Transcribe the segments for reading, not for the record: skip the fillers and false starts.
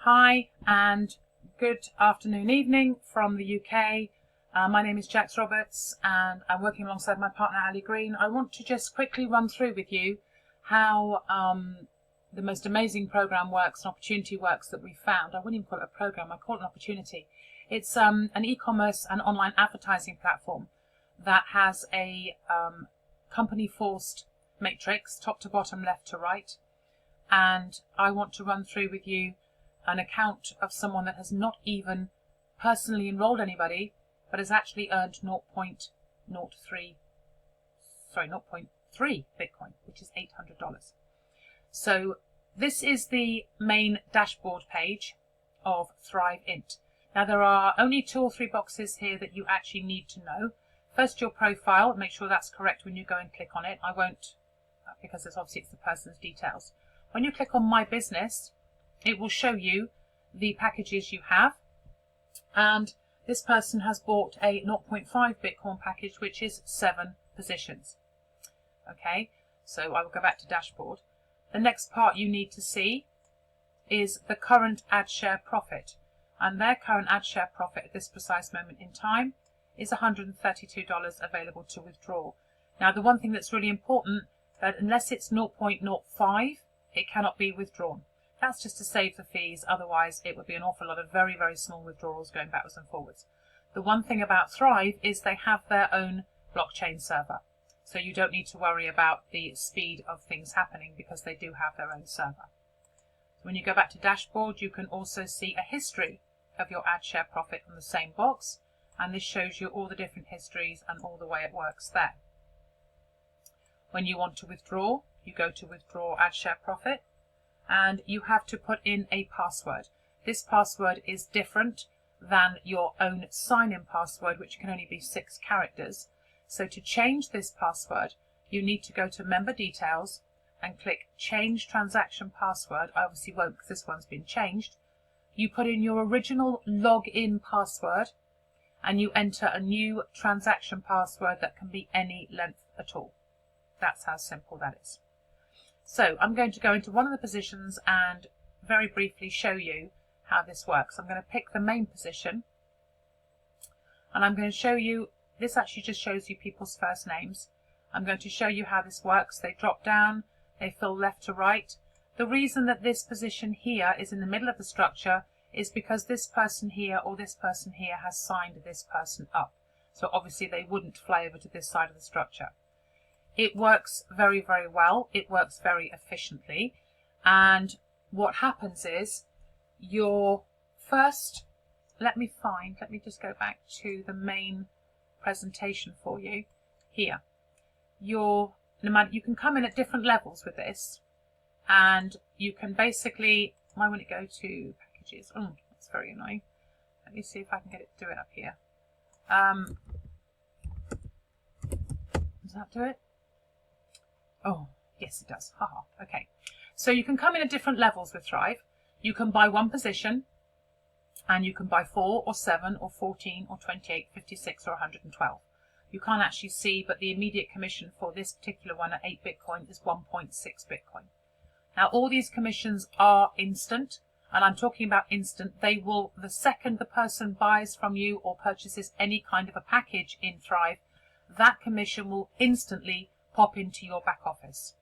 Hi and good afternoon, evening from the UK. My name is Jaxxx Roberts and I'm working alongside my partner Ali Green. I want to just quickly run through with you how the most amazing program works and opportunity works that we found. I wouldn't even call it a program, I call it an opportunity. It's an e-commerce and online advertising platform that has a company forced matrix, top to bottom, left to right. And I want to run through with you an account of someone that has not even personally enrolled anybody, but has actually earned 0.3 Bitcoin, which is $800. So this is the main dashboard page of Thrive Int. Now there are only 2 or 3 boxes here that you actually need to know. First, your profile, make sure that's correct when you go and click on it. I won't, because it's obviously the person's details. When you click on My Business, it will show you the packages you have, and this person has bought a 0.5 Bitcoin package, which is 7 positions. Okay, so I will go back to dashboard. The next part you need to see is the current ad share profit, and their current ad share profit at this precise moment in time is $132 available to withdraw. Now the one thing that's really important, that unless it's 0.05, it cannot be withdrawn. That's just to save the fees, otherwise it would be an awful lot of very, very small withdrawals going backwards and forwards. The one thing about Thrive is they have their own blockchain server, so you don't need to worry about the speed of things happening because they do have their own server. When you go back to dashboard, you can also see a history of your ad share profit on the same box, and this shows you all the different histories and all the way it works there. When you want to withdraw, you go to withdraw ad share profit, and you have to put in a password. This password is different than your own sign-in password, which can only be 6 characters. So to change this password, you need to go to member details and click change transaction password. I obviously won't because this one's been changed. You put in your original login password and you enter a new transaction password that can be any length at all. That's how simple that is. So I'm going to go into one of the positions and very briefly show you how this works. I'm going to pick the main position and I'm going to show you, this actually just shows you people's first names. I'm going to show you how this works. They drop down, they fill left to right. The reason that this position here is in the middle of the structure is because this person here or this person here has signed this person up. So obviously they wouldn't fly over to this side of the structure. It works very, very well. It works very efficiently. And what happens is your first, let me just go back to the main presentation for you here. You can come in at different levels with this, and you can basically, why won't it go to packages? Oh, that's very annoying. Let me see if I can get it to do it up here. Does that do it? Oh, yes it does. Haha. Okay. So you can come in at different levels with Thrive. You can buy 1 position, and you can buy 4 or 7 or 14 or 28, 56 or 112. You can't actually see, but the immediate commission for this particular one at 8 Bitcoin is 1.6 Bitcoin. Now all these commissions are instant, and I'm talking about instant. They will, the second the person buys from you or purchases any kind of a package in Thrive, that commission will instantly pop into your back office.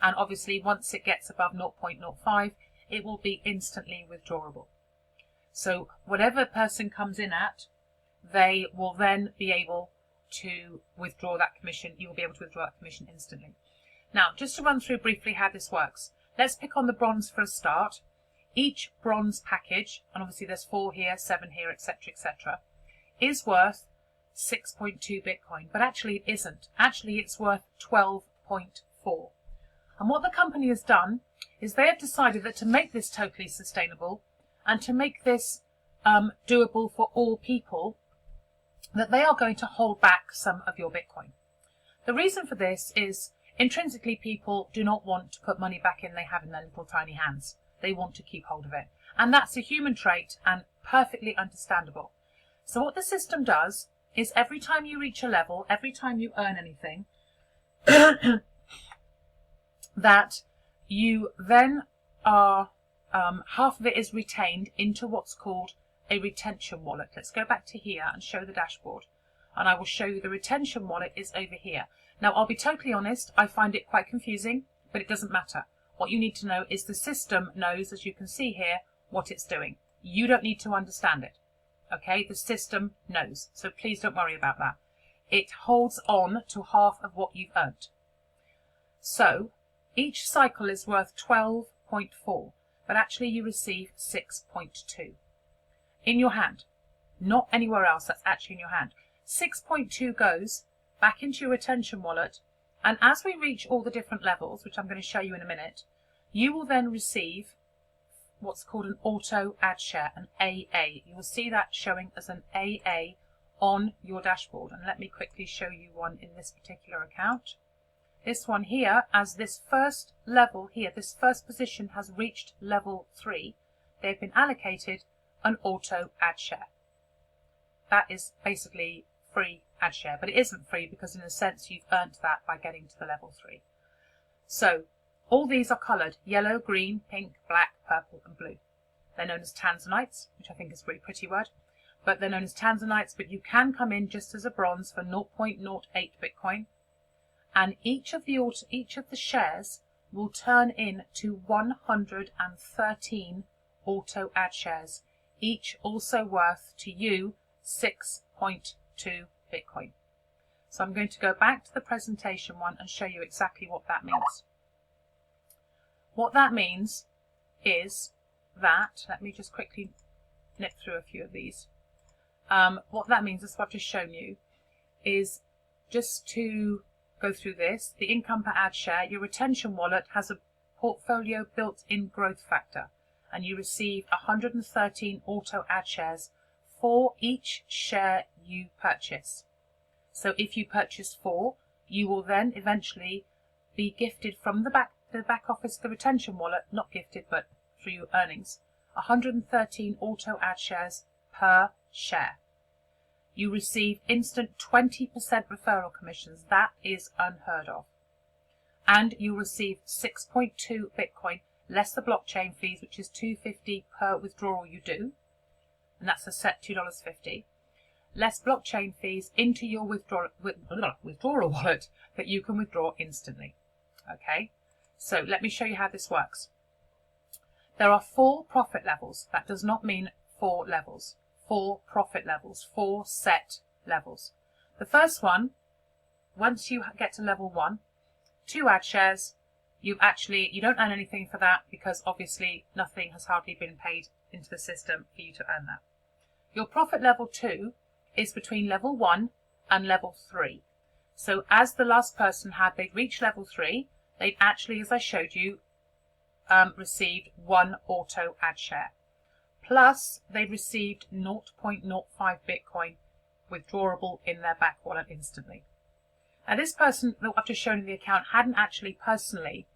And obviously once it gets above 0.05, it will be instantly withdrawable. So whatever person comes in at, they will then be able to withdraw that commission. You will be able to withdraw that commission instantly. Now, just to run through briefly how this works, let's pick on the bronze for a start. Each bronze package, and obviously there's 4 here, 7 here, etc., is worth 6.2 Bitcoin, but actually it isn't. Actually it's worth 12.4. And what the company has done is they have decided that to make this totally sustainable and to make this doable for all people, that they are going to hold back some of your Bitcoin. The reason for this is intrinsically people do not want to put money back in they have in their little tiny hands. They want to keep hold of it. And that's a human trait and perfectly understandable. So what the system does is every time you reach a level, every time you earn anything, that you then are half of it is retained into what's called a retention wallet. Let's go back to here and show the dashboard, and I will show you the retention wallet is over here. Now, I'll be totally honest, I find it quite confusing, but it doesn't matter. What you need to know is the system knows, as you can see here, what it's doing. You don't need to understand it. Okay, the system knows, so please don't worry about that. It holds on to half of what you've earned. So each cycle is worth 12.4, but actually you receive 6.2 in your hand, not anywhere else. That's actually in your hand. 6.2 goes back into your retention wallet, and as we reach all the different levels, which I'm going to show you in a minute, you will then receive what's called an auto ad share, an AA. You will see that showing as an AA on your dashboard, and let me quickly show you one in this particular account. This one here, as this first level here, this first position has reached level 3, they've been allocated an auto ad share. That is basically free ad share, but it isn't free because in a sense you've earned that by getting to the level 3. So all these are coloured yellow, green, pink, black, purple and blue. They're known as tanzanites, which I think is a really pretty word, but they're known as tanzanites, but you can come in just as a bronze for 0.08 Bitcoin, and each of the shares will turn into 113 auto ad shares, each also worth to you 6.2 Bitcoin. So I'm going to go back to the presentation one and show you exactly what that means. What that means is that, let me just quickly nip through a few of these. What that means is what I've just shown you is, just to go through this, the income per ad share, your retention wallet has a portfolio built-in growth factor, and you receive 113 auto ad shares for each share you purchase. So if you purchase 4, you will then eventually be gifted from the back office, the retention wallet, not gifted but through your earnings, 113 auto ad shares per share. You receive instant 20% referral commissions. That is unheard of. And you receive 6.2 Bitcoin less the blockchain fees, which is $2.50 per withdrawal you do, and that's a set $2.50, less blockchain fees into your withdrawal wallet that you can withdraw instantly. Okay, so let me show you how this works. There are 4 profit levels. That does not mean 4 levels. 4 profit levels, 4 set levels. The first one, once you get to level 1, 2 ad shares, you don't earn anything for that because obviously nothing has hardly been paid into the system for you to earn that. Your profit level 2 is between level 1 and level 3. So as the last person they'd reached level 3, they'd actually, as I showed you, received 1 auto ad share. Plus, they received 0.05 Bitcoin withdrawable in their back wallet instantly. Now, this person that I've just shown in the account hadn't actually personally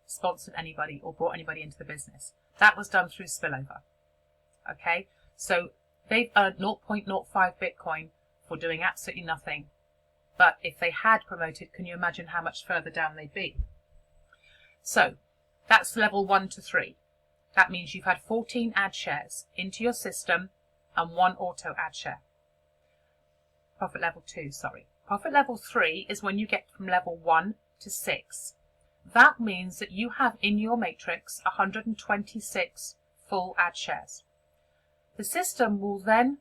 sponsored anybody or brought anybody into the business. That was done through spillover. Okay, so they've earned 0.05 Bitcoin for doing absolutely nothing. But if they had promoted, can you imagine how much further down they'd be? So that's level 1 to 3. That means you've had 14 ad shares into your system and 1 auto ad share. Profit level 2, sorry. Profit level 3 is when you get from level 1 to 6. That means that you have in your matrix 126 full ad shares. The system will then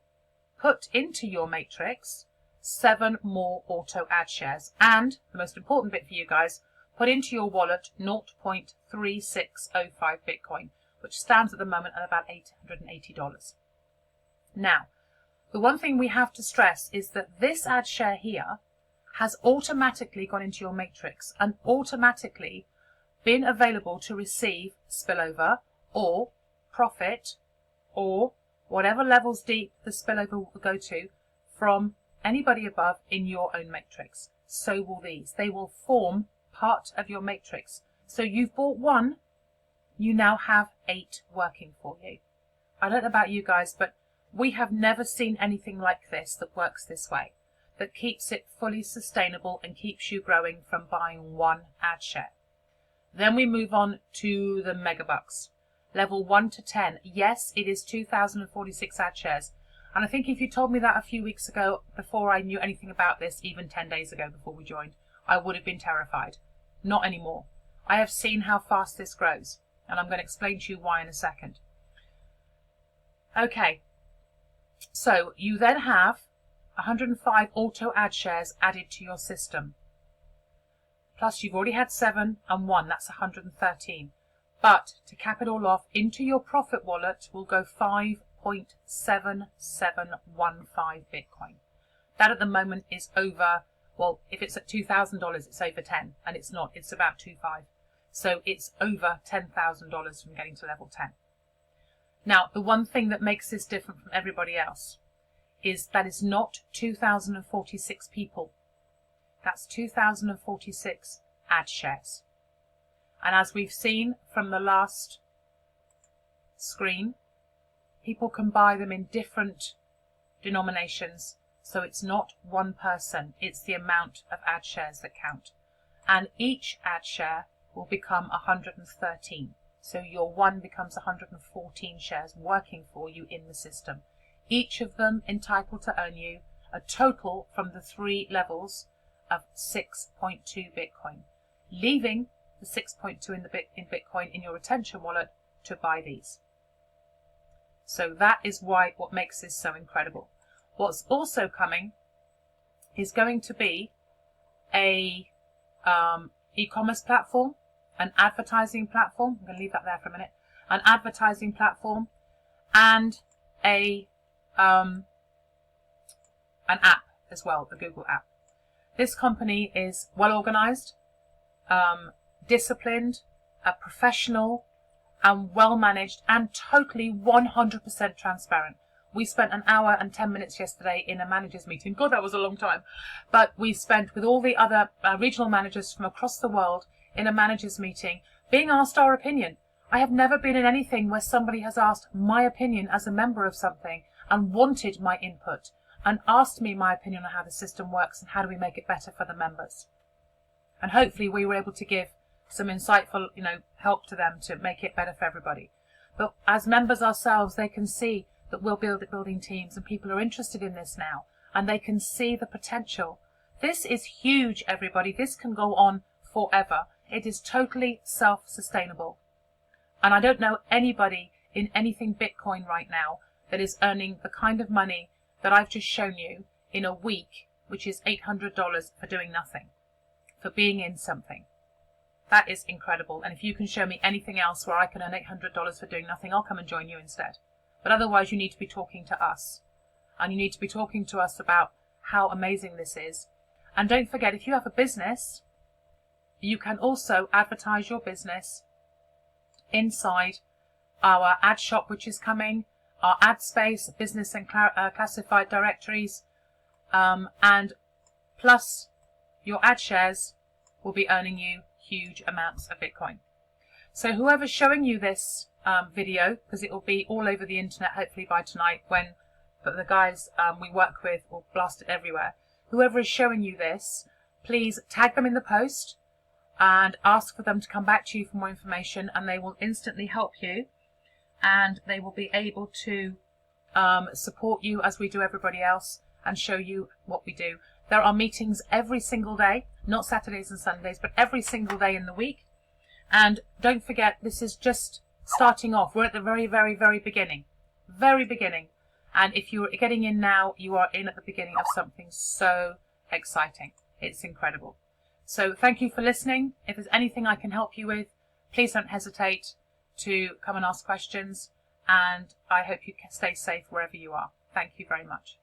put into your matrix 7 more auto ad shares, and the most important bit for you guys, put into your wallet 0.3605 Bitcoin, which stands at the moment at about $880. Now, the one thing we have to stress is that this ad share here has automatically gone into your matrix and automatically been available to receive spillover or profit or whatever levels deep the spillover will go to from anybody above in your own matrix. So will these. They will form part of your matrix. So you've bought 1, you now have 8 working for you. I don't know about you guys, but we have never seen anything like this that works this way, that keeps it fully sustainable and keeps you growing from buying 1 ad share. Then we move on to the megabucks. level 1 to 10. Yes, it is 2,046 ad shares. And I think if you told me that a few weeks ago, before I knew anything about this, even 10 days ago before we joined, I would have been terrified. Not anymore. I have seen how fast this grows, and I'm going to explain to you why in a second. Okay, so you then have 105 auto ad shares added to your system. Plus you've already had 7 and 1, that's 113. But to cap it all off, into your profit wallet will go 5.7715 Bitcoin. That at the moment is over, well, if it's at $2,000, it's over 10, and it's not, it's about 2.5. So it's over $10,000 from getting to level 10. Now, the one thing that makes this different from everybody else is that it's not 2,046 people. That's 2,046 ad shares. And as we've seen from the last screen, people can buy them in different denominations. So it's not one person, it's the amount of ad shares that count. And each ad share will become 113. So your 1 becomes 114 shares working for you in the system. Each of them entitled to earn you a total from the 3 levels of 6.2 Bitcoin, leaving the 6.2 in Bitcoin in your retention wallet to buy these. So that is what makes this so incredible. What's also coming is going to be a e-commerce platform, an advertising platform. I'm going to leave that there for a minute. An advertising platform and an app as well, a Google app. This company is well organized, disciplined, professional, and well managed, and totally 100% transparent. We spent an hour and 10 minutes yesterday in a managers meeting. God, that was a long time. But we spent with all the other regional managers from across the world in a managers meeting, being asked our opinion. I have never been in anything where somebody has asked my opinion as a member of something and wanted my input and asked me my opinion on how the system works and how do we make it better for the members. And hopefully we were able to give some insightful, help to them to make it better for everybody. But as members ourselves, they can see that we're building teams and people are interested in this now, and they can see the potential. This is huge, everybody. This can go on forever. It is totally self-sustainable. And I don't know anybody in anything Bitcoin right now that is earning the kind of money that I've just shown you in a week, which is $800 for doing nothing, for being in something. That is incredible. And if you can show me anything else where I can earn $800 for doing nothing, I'll come and join you instead. But otherwise, you need to be talking to us. And you need to be talking to us about how amazing this is. And don't forget, if you have a business, you can also advertise your business inside our ad shop, which is coming, our ad space, business and classified directories, and plus your ad shares will be earning you huge amounts of Bitcoin. So whoever's showing you this video, because it will be all over the internet hopefully by tonight when the guys we work with will blast it everywhere. Whoever is showing you this, please tag them in the post and ask for them to come back to you for more information, and they will instantly help you, and they will be able to support you as we do everybody else and show you what we do. There are meetings every single day, not Saturdays and Sundays, but every single day in the week. And don't forget, this is just starting off. We're at the very, very, very beginning. Very beginning. And if you're getting in now, you are in at the beginning of something so exciting. It's incredible. So thank you for listening. If there's anything I can help you with, please don't hesitate to come and ask questions. And I hope you can stay safe wherever you are. Thank you very much.